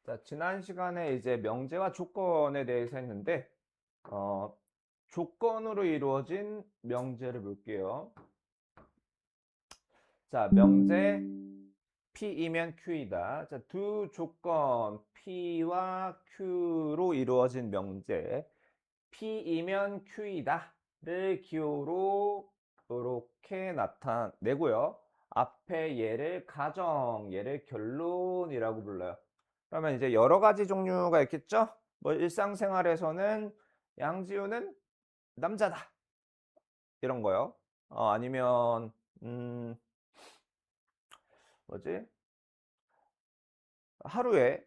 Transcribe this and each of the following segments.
자, 지난 시간에 이제 명제와 조건에 대해서 했는데, 조건으로 이루어진 명제를 볼게요. 자, 명제 P이면 Q이다. 자, 두 조건 P와 Q로 이루어진 명제 P이면 Q이다를 기호로 이렇게 나타내고요. 앞에 얘를 가정, 얘를 결론이라고 불러요. 그러면 이제 여러 가지 종류가 있겠죠? 뭐 일상생활에서는 양지우는 남자다. 이런 거요. 아니면 음 뭐지? 하루에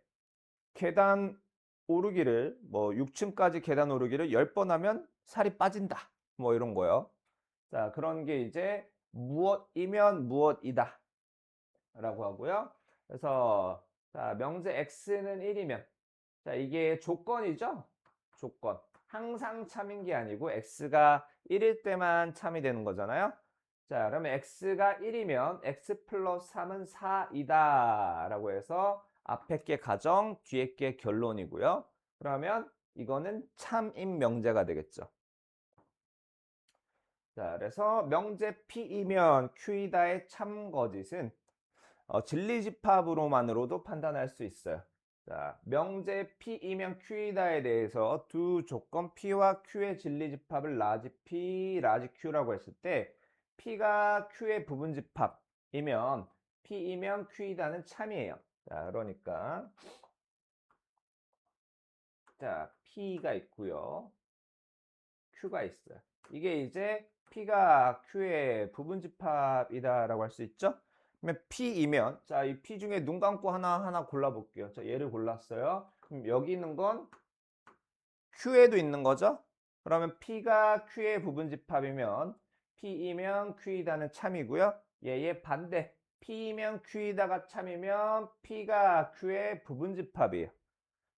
계단 오르기를 뭐 6층까지 계단 오르기를 10번 하면 살이 빠진다. 뭐 이런 거요. 자, 그런 게 이제 무엇이면 무엇이다 라고 하고요. 그래서 자, 명제 x는 1이면 자, 이게 조건이죠? 조건. 항상 참인 게 아니고 x가 1일 때만 참이 되는 거잖아요. 자, 그러면 x가 1이면 x 플러스 3은 4이다 라고 해서 앞에 게 가정, 뒤에 게 결론이고요. 그러면 이거는 참인 명제가 되겠죠. 자, 그래서 명제 P이면 Q이다의 참거짓은 진리집합으로만으로도 판단할 수 있어요. 자, 명제 P이면 Q이다에 대해서 두 조건 P와 Q의 진리집합을 라지 P, 라지 Q라고 했을 때 P가 Q의 부분집합이면 P이면 Q이다는 참이에요. 자, 그러니까 자, P가 있고요. Q가 있어요. 이게 이제 P가 Q의 부분집합이다라고 할 수 있죠? 그러면 P이면 자, 이 P 중에 눈 감고 하나하나 골라볼게요. 자, 얘를 골랐어요. 그럼 여기 있는 건 Q에도 있는 거죠? 그러면 P가 Q의 부분집합이면 P이면 Q이다는 참이고요. 얘의 반대 P이면 Q이다가 참이면 P가 Q의 부분집합이에요.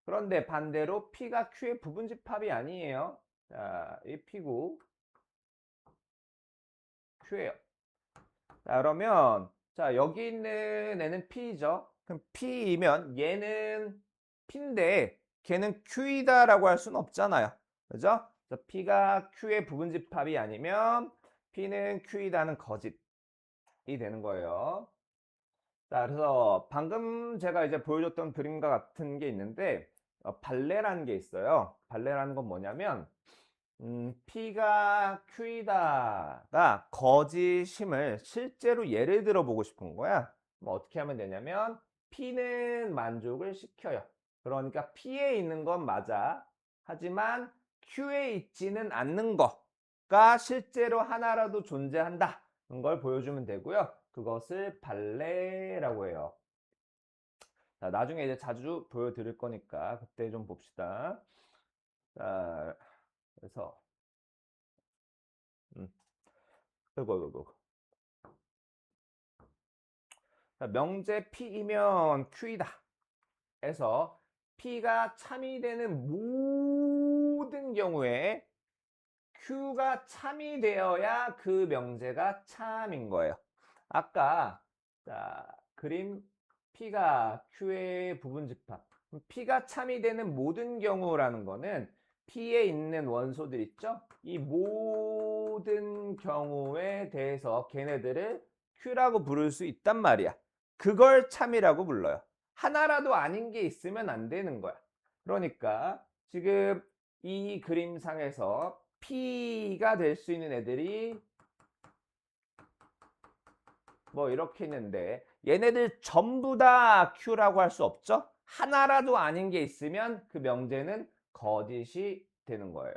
그런데 반대로 P가 Q의 부분집합이 아니에요. 자, 이 P고 Q예요. 자, 그러면 자, 여기 있는 애는 P죠. 그럼 P이면 얘는 P인데 걔는 Q이다라고 할 수는 없잖아요. 그죠? 그래서 P가 Q의 부분집합이 아니면 P는 Q이다는 거짓이 되는 거예요. 자, 그래서 방금 제가 이제 보여줬던 그림과 같은 게 있는데 발레라는 게 있어요. 발레라는 건 뭐냐면 P가 Q이다가 거짓임을 실제로 예를 들어 보고 싶은 거야. 뭐 어떻게 하면 되냐면 P는 만족을 시켜요. 그러니까 P에 있는 건 맞아. 하지만 Q에 있지는 않는 거가 실제로 하나라도 존재한다는 걸 보여주면 되고요. 그것을 발레라고 해요. 자, 나중에 이제 자주 보여드릴 거니까 그때 좀 봅시다. 자, 그래서 음, 이거. 명제 P이면 Q이다 해서 P가 참이 되는 모든 경우에 Q가 참이 되어야 그 명제가 참인 거예요. 아까 자, 그림 P가 Q의 부분집합. P가 참이 되는 모든 경우라는 거는 P에 있는 원소들 있죠? 이 모든 경우에 대해서 걔네들을 Q라고 부를 수 있단 말이야. 그걸 참이라고 불러요. 하나라도 아닌 게 있으면 안 되는 거야. 그러니까 지금 이 그림상에서 P가 될 수 있는 애들이 뭐 이렇게 있는데 얘네들 전부 다 Q라고 할 수 없죠? 하나라도 아닌 게 있으면 그 명제는 거짓이 되는 거예요.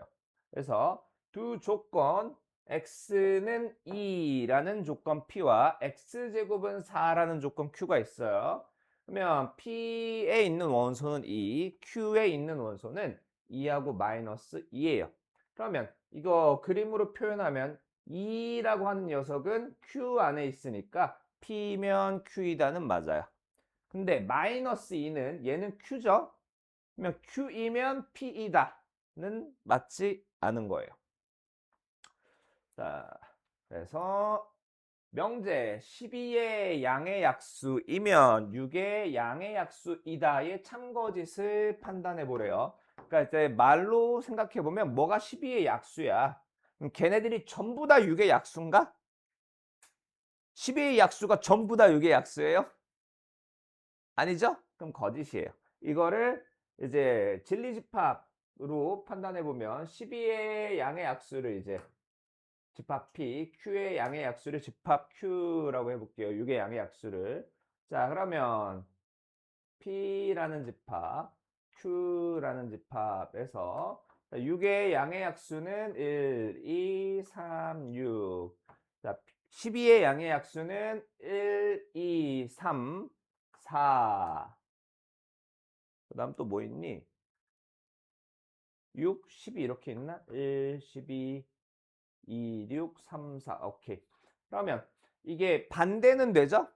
그래서 두 조건 x는 2라는 조건 P와 x제곱은 4라는 조건 Q가 있어요. 그러면 P에 있는 원소는 2, Q에 있는 원소는 2하고 마이너스 2예요. 그러면 이거 그림으로 표현하면 2라고 하는 녀석은 Q 안에 있으니까 P면 Q이다는 맞아요. 근데 마이너스 2는 얘는 Q죠? 그러면 Q이면 P이다는 맞지 않은 거예요. 자, 그래서 명제 12의 양의 약수이면 6의 양의 약수이다의 참거짓을 판단해 보래요. 그러니까 이제 말로 생각해 보면 뭐가 12의 약수야? 그럼 걔네들이 전부 다 6의 약수인가? 12의 약수가 전부 다 6의 약수예요? 아니죠? 그럼 거짓이에요. 이거를 이제 진리집합으로 판단해 보면 12의 양의 약수를 이제 집합 P, Q의 양의 약수를 집합 Q라고 해볼게요. 6의 양의 약수를. 자, 그러면 P라는 집합, Q라는 집합에서 6의 양의 약수는 1, 2, 3, 6. 자, 12의 양의 약수는 1, 2, 3, 4. 그 다음 또 뭐 있니? 6, 12 이렇게 있나? 1, 12, 2, 6, 3, 4. 오케이. 그러면 이게 반대는 되죠?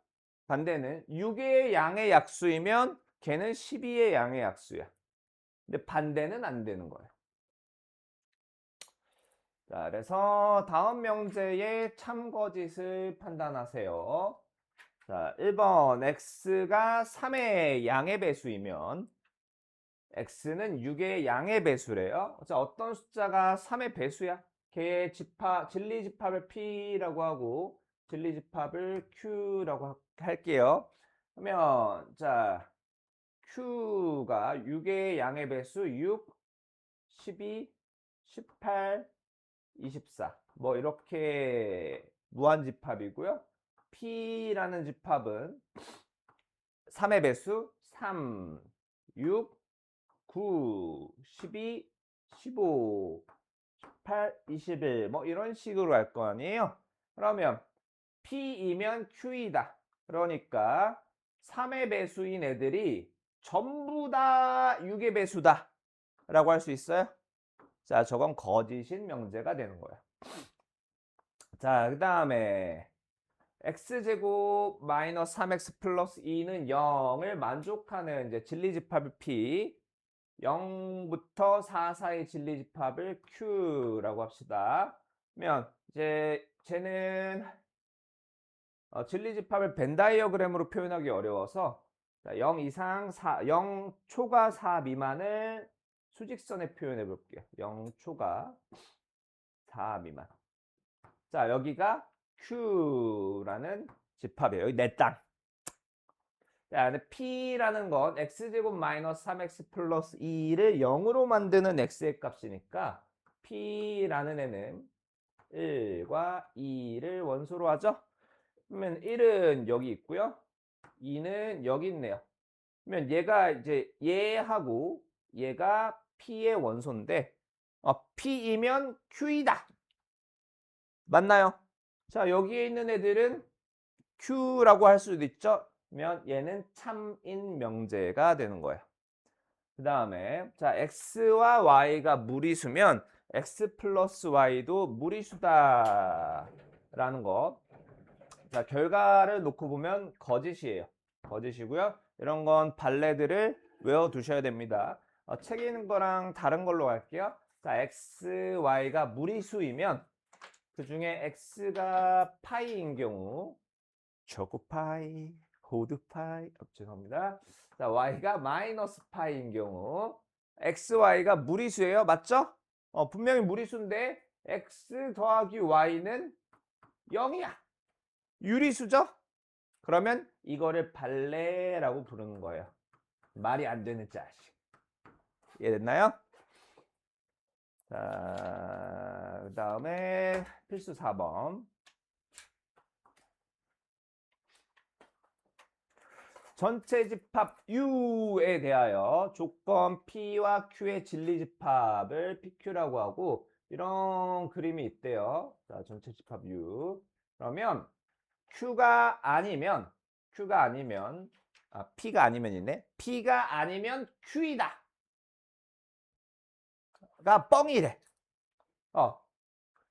반대는 6의 양의 약수이면 걔는 12의 양의 약수야. 근데 반대는 안 되는 거예요. 자, 그래서 다음 명제의 참거짓을 판단하세요. 자, 1번 x가 3의 양의 배수이면 x는 6의 양의 배수래요. 자, 어떤 숫자가 3의 배수야? 걔의 집합, 진리집합을 P라고 하고 진리집합을 Q라고 할게요. 그러면 자, Q가 6의 양의 배수 6, 12, 18, 24. 뭐 이렇게 무한집합이고요. P라는 집합은 3의 배수 3, 6, 9, 12, 15, 18, 21. 뭐 이런 식으로 할 거 아니에요. 그러면 P이면 Q이다. 그러니까 3의 배수인 애들이 전부 다 6의 배수다. 라고 할 수 있어요? 자, 저건 거짓인 명제가 되는 거야. 자, 그 다음에 x제곱 마이너스 3x 플러스 2는 0을 만족하는 이제 진리집합을 P, 0부터 4 사이 진리집합을 Q라고 합시다. 그러면 이제 쟤는 진리집합을 벤 다이어그램으로 표현하기 어려워서 0 이상 4, 0 초과 4 미만을 수직선에 표현해 볼게요. 0 초과 4 미만. 자, 여기가 Q라는 집합이에요. 여기 내 땅. 자, 근데 P라는 건 x제곱 마이너스 3x 플러스 2를 0으로 만드는 x의 값이니까 P라는 애는 1과 2를 원소로 하죠. 그러면 1은 여기 있고요. 2는 여기 있네요. 그러면 얘가 이제 얘하고 얘가 P의 원소인데 P이면 Q이다. 맞나요? 자, 여기에 있는 애들은 Q라고 할 수도 있죠. 그러면 얘는 참인 명제가 되는 거예요. 그 다음에 자 x와 y가 무리수면 x 플러스 y도 무리수다 라는 거. 자, 결과를 놓고 보면 거짓이에요. 거짓이고요. 이런 건 발레들을 외워두셔야 됩니다. 책에 있는 거랑 다른 걸로 갈게요. 자, x, y가 무리수이면 그 중에 x가 파이인 경우 초코파이, 호두파이, 죄송합니다. 자, y가 마이너스 파이인 경우 xy가 무리수예요. 맞죠? 분명히 무리수인데 x 더하기 y는 0이야. 유리수죠? 그러면 이거를 발레라고 부르는 거예요. 말이 안 되는 자식. 이해됐나요? 자, 그 다음에 필수 4번. 전체 집합 U에 대하여 조건 P와 Q의 진리집합을 PQ라고 하고 이런 그림이 있대요. 자, 전체 집합 U. 그러면 Q가 아니면 P가 아니면이네. P가 아니면 Q이다. 가 뻥이래.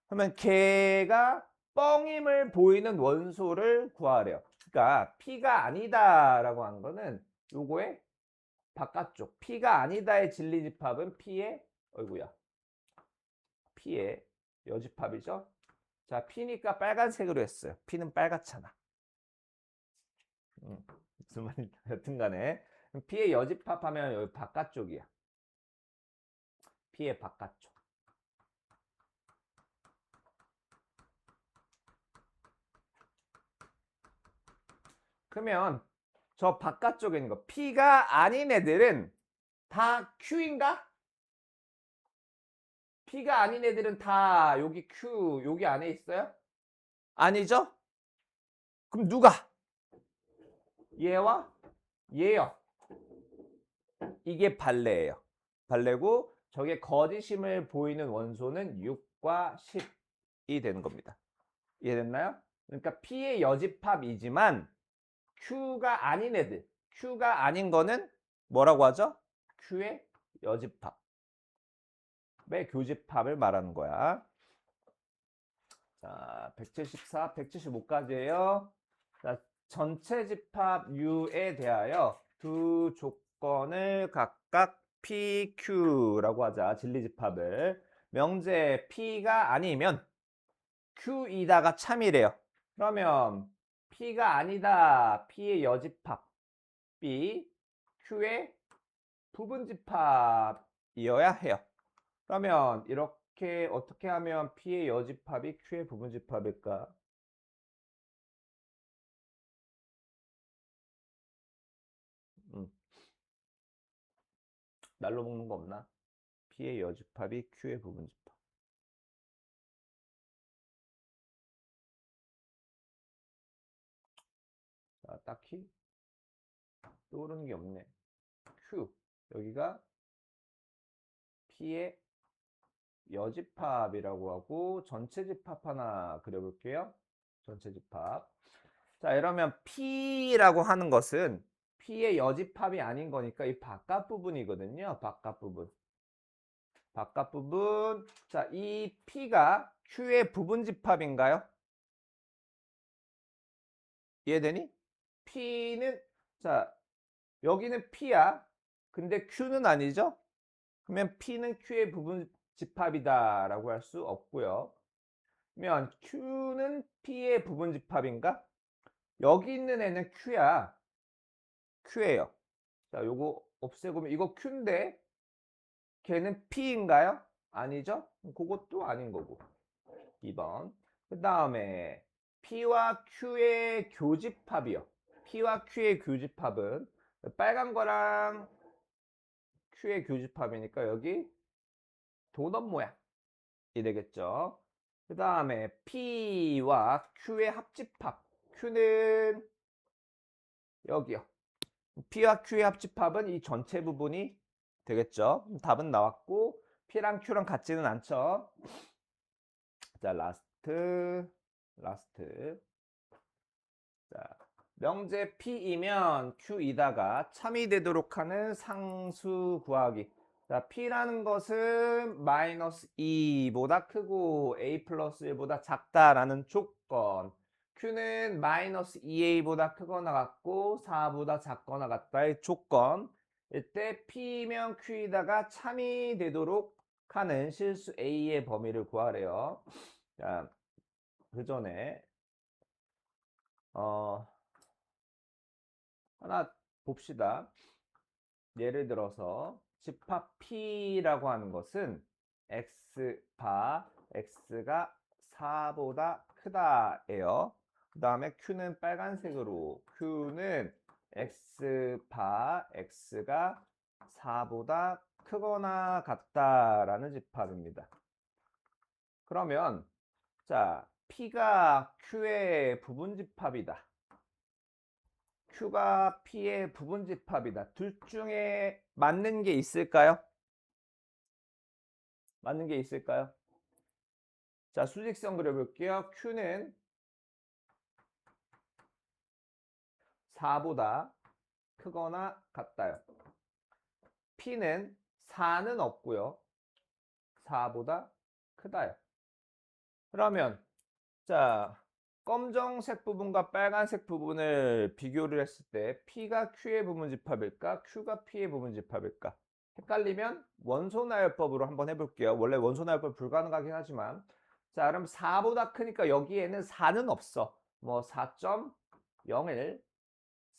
그러면 걔가 뻥임을 보이는 원소를 구하래요. 그러니까 P가 아니다라고 한 거는 요거의 바깥쪽 P가 아니다의 진리집합은 P의 어이구야 P의 여집합이죠. 자, P니까 빨간색으로 했어요. P는 빨갛잖아. 무슨 말인지 여튼 간에 P의 여집합하면 여기 바깥쪽이야. P의 바깥쪽. 그러면 저 바깥쪽에 있는 거 P가 아닌 애들은 다 Q인가? P가 아닌 애들은 다 여기 Q 여기 안에 있어요? 아니죠? 그럼 누가? 얘와 얘요. 이게 발레예요. 발레고 저게 거짓임을 보이는 원소는 6과 10이 되는 겁니다. 이해됐나요? 그러니까 P의 여집합이지만 Q가 아닌 애들, Q가 아닌 거는 뭐라고 하죠? Q의 여집합의 교집합을 말하는 거야. 자, 174, 175까지예요. 자, 전체 집합 U에 대하여 두 조건을 각각 PQ라고 하자. 진리집합을. 명제 P가 아니면 Q이다가 참이래요. 그러면 P가 아니다. P의 여집합 B, Q의 부분집합이어야 해요. 그러면 이렇게 어떻게 하면 P의 여집합이 Q의 부분집합일까? 날로 먹는 거 없나? P의 여집합이 Q의 부분집합. 자, 딱히 떠오르는 게 없네. Q. 여기가 P의 여집합이라고 하고 전체 집합 하나 그려볼게요. 전체 집합. 자, 이러면 P라고 하는 것은 P의 여집합이 아닌 거니까 이 바깥 부분이거든요. 바깥 부분. 바깥 부분. 자, 이 P가 Q의 부분 집합인가요? 이해되니? P는 자, 여기는 P야. 근데 Q는 아니죠? 그러면 P는 Q의 부분 집합이다라고 할 수 없고요. 그러면 Q는 P의 부분 집합인가? 여기 있는 애는 Q야. Q예요. 자, 요거 없애고 이거 Q인데 걔는 P인가요? 아니죠? 그것도 아닌 거고. 2번. 그 다음에 P와 Q의 교집합이요. P와 Q의 교집합은 빨간 거랑 Q의 교집합이니까 여기 도넛 모양이 되겠죠. 그 다음에 P와 Q의 합집합. Q는 여기요. P와 Q의 합집합은 이 전체 부분이 되겠죠. 답은 나왔고 P랑 Q랑 같지는 않죠. 자, 라스트. 자, 명제 P이면 Q이다가 참이 되도록 하는 상수 구하기. 자, P라는 것은 마이너스 2보다 크고 A 플러스 1보다 작다라는 조건. Q는 마이너스 2A보다 크거나 같고 4보다 작거나 같다의 조건. 이때 P면 Q이다가 참이 되도록 하는 실수 A의 범위를 구하래요. 자, 그 전에 하나 봅시다. 예를 들어서 집합 P라고 하는 것은 X바 X가 4보다 크다예요. 그 다음에 Q는 빨간색으로 Q는 X바 X가 4보다 크거나 같다라는 집합입니다. 그러면 자, P가 Q의 부분집합이다. Q가 P의 부분집합이다. 둘 중에 맞는 게 있을까요? 맞는 게 있을까요? 자, 수직선 그려볼게요. Q는 4보다 크거나 같다요. P는 4는 없고요. 4보다 크다요. 그러면 자, 검정색 부분과 빨간색 부분을 비교를 했을 때 P가 Q의 부분집합일까? Q가 P의 부분집합일까? 헷갈리면 원소나열법으로 한번 해볼게요. 원래 원소나열법 불가능하긴 하지만 자, 그럼 4보다 크니까 여기에는 4는 없어. 뭐 4.01,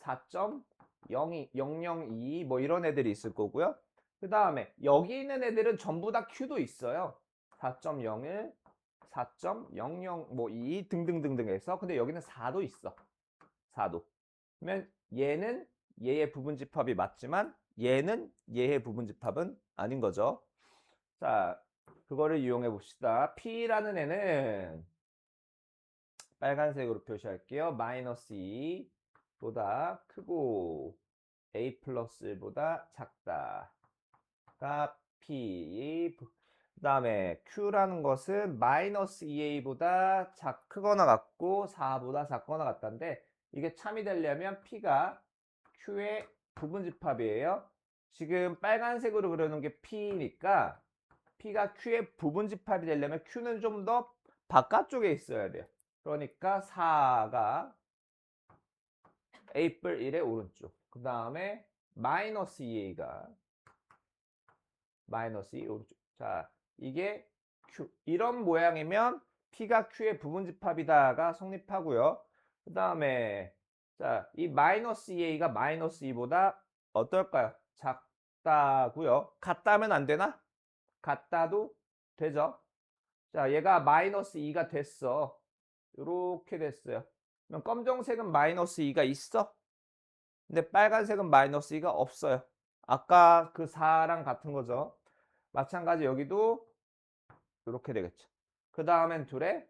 4.02, 002 뭐 이런 애들이 있을 거고요. 그 다음에 여기 있는 애들은 전부 다 Q도 있어요. 4.01, 4.00 뭐 2 등등등등 해서. 근데 여기는 4도 있어. 4도. 그러면 얘는 얘의 부분집합이 맞지만 얘는 얘의 부분집합은 아닌 거죠. 자, 그거를 이용해 봅시다. P라는 애는 빨간색으로 표시할게요. 마이너스 2보다 크고 A 플러스 1보다 작다가 P. 그 다음에 Q라는 것은 마이너스 2A보다 크거나 같고 4보다 작거나 같다인데 이게 참이 되려면 P가 Q의 부분집합이에요. 지금 빨간색으로 그려놓은 게 P니까 P가 Q의 부분집합이 되려면 Q는 좀 더 바깥쪽에 있어야 돼요. 그러니까 4가 A뿔 1의 오른쪽. 그 다음에 마이너스 2A가 마이너스 2 오른쪽. 자, 이게 Q. 이런 모양이면 P가 Q의 부분집합이다가 성립하고요. 그 다음에 자, 이 마이너스 2A가 마이너스 2보다 어떨까요? 작다고요. 같다면 안 되나? 같다도 되죠. 자, 얘가 마이너스 2가 됐어. 이렇게 됐어요. 그럼 검정색은 마이너스 2가 있어? 근데 빨간색은 마이너스 2가 없어요. 아까 그 4랑 같은 거죠. 마찬가지 여기도 이렇게 되겠죠. 그 다음엔 둘의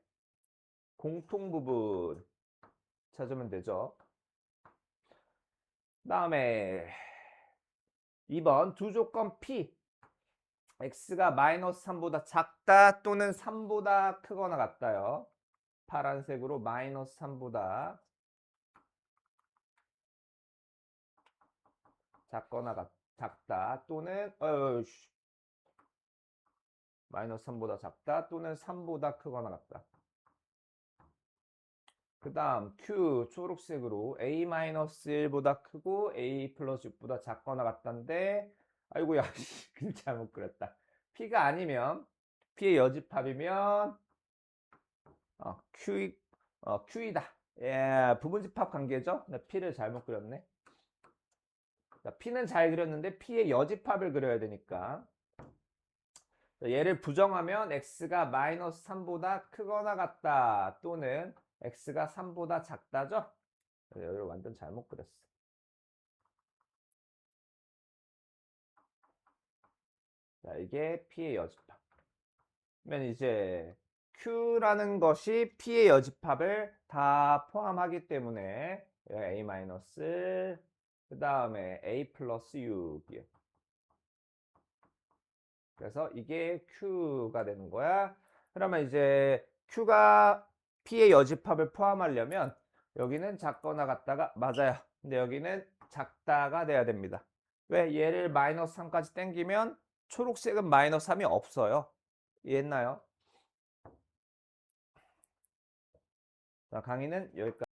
공통 부분 찾으면 되죠. 그 다음에 2번 두 조건 P. X가 마이너스 3보다 작다 또는 3보다 크거나 같다요. 파란색으로 마이너스 3보다 작다 또는 마이너스 3보다 작다 또는 3보다 크거나 같다. 그 다음 Q 초록색으로 A-1보다 크고 A 플러스 6보다 작거나 같다인데 아이고 야 글 잘못 그렸다. P가 아니면 P의 여집합이면 Q이다. 예, 부분집합 관계죠. 네, P를 잘못 그렸네. 자, P는 잘 그렸는데 P의 여집합을 그려야 되니까 얘를 부정하면 X가 마이너스 3보다 크거나 같다 또는 X가 3보다 작다죠? 여기를 완전 잘못 그렸어. 자, 이게 P의 여집합. 그러면 이제 Q라는 것이 P의 여집합을 다 포함하기 때문에 A 마이너스 그 다음에 A 플러스 6이에요. 그래서 이게 Q가 되는 거야. 그러면 이제 Q가 P의 여집합을 포함하려면 여기는 작거나 같다가 맞아요. 근데 여기는 작다가 돼야 됩니다. 왜? 얘를 마이너스 3까지 땡기면 초록색은 마이너스 3이 없어요. 이해했나요? 자, 강의는 여기까지.